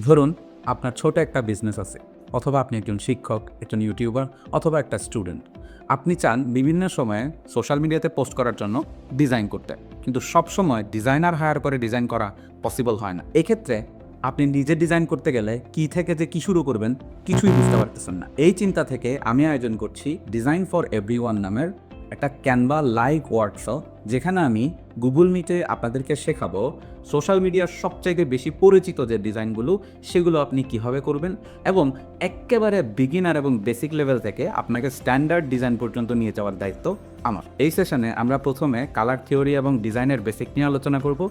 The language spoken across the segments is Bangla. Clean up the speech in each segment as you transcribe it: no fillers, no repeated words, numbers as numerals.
ধরুন আপনার ছোট একটা বিজনেস আছে, অথবা আপনি একজন শিক্ষক, একজন ইউটিউবার, অথবা একটা স্টুডেন্ট। আপনি চান বিভিন্ন সময়ে সোশ্যাল মিডিয়াতে পোস্ট করার জন্য ডিজাইন করতে, কিন্তু সব সময় ডিজাইনার হায়ার করে ডিজাইন করা পসিবল হয় না। এক্ষেত্রে আপনি নিজে ডিজাইন করতে গেলে কি থেকে যে কি শুরু করবেন কিছুই বুঝতে পারতেছেন না। এই চিন্তা থেকে আমি আয়োজন করছি ডিজাইন ফর এভরিওয়ান নামের একটা ক্যানভা লাইভ ওয়ার্কশপ, যেখানে আমি গুগল মিটে আপনাদেরকে শেখাবো সোশ্যাল মিডিয়ার সবচাইতে বেশি পরিচিত যে ডিজাইনগুলো সেগুলো আপনি কিভাবে করবেন, এবং একেবারে বিগিনার এবং বেসিক লেভেল থেকে আপনাকে স্ট্যান্ডার্ড ডিজাইন পর্যন্ত নিয়ে যাওয়ার দায়িত্ব আমার। এই সেশনে আমরা প্রথমে কালার থিওরি এবং ডিজাইনের বেসিক নিয়ে আলোচনা করব।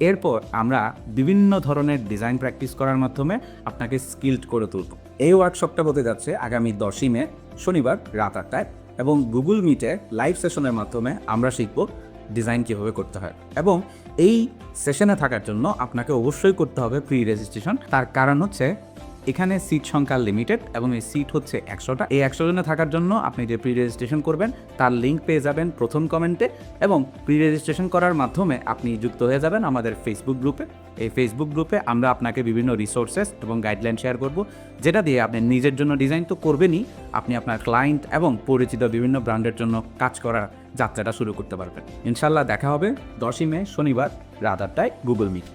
এরপর আমরা বিভিন্ন ধরনের ডিজাইন প্র্যাকটিস করার মাধ্যমে আপনাকে স্কিলড করে তুলব। এই ওয়ার্কশপটা হতে যাচ্ছে আগামী 10ই মে শনিবার রাত 8টায়, এবং গুগল মিটে লাইভ সেশনের মাধ্যমে আমরা শিখব ডিজাইন কীভাবে করতে হয়। এবং এই সেশনে থাকার জন্য আপনাকে অবশ্যই করতে হবে প্রি রেজিস্ট্রেশন। তার কারণ হচ্ছে এখানে সিট সংখ্যা লিমিটেড, এবং এই সিট হচ্ছে 100টা। এই 100 জনে থাকার জন্য আপনি যে প্রি রেজিস্ট্রেশন করবেন তার লিঙ্ক পেয়ে যাবেন প্রথম কমেন্টে, এবং প্রি রেজিস্ট্রেশন করার মাধ্যমে আপনি যুক্ত হয়ে যাবেন আমাদের ফেসবুক গ্রুপে। এই ফেসবুক গ্রুপে আমরা আপনাকে বিভিন্ন রিসোর্সেস এবং গাইডলাইন শেয়ার করব, যেটা দিয়ে আপনি নিজের জন্য ডিজাইন তো করবেনই, আপনি আপনার ক্লায়েন্ট এবং পরিচিত বিভিন্ন ব্র্যান্ডের জন্য কাজ করার যাত্রাটা শুরু করতে পারবেন। ইনশাল্লাহ দেখা হবে 10ই মে শনিবার রাত 8টায় গুগল মিট।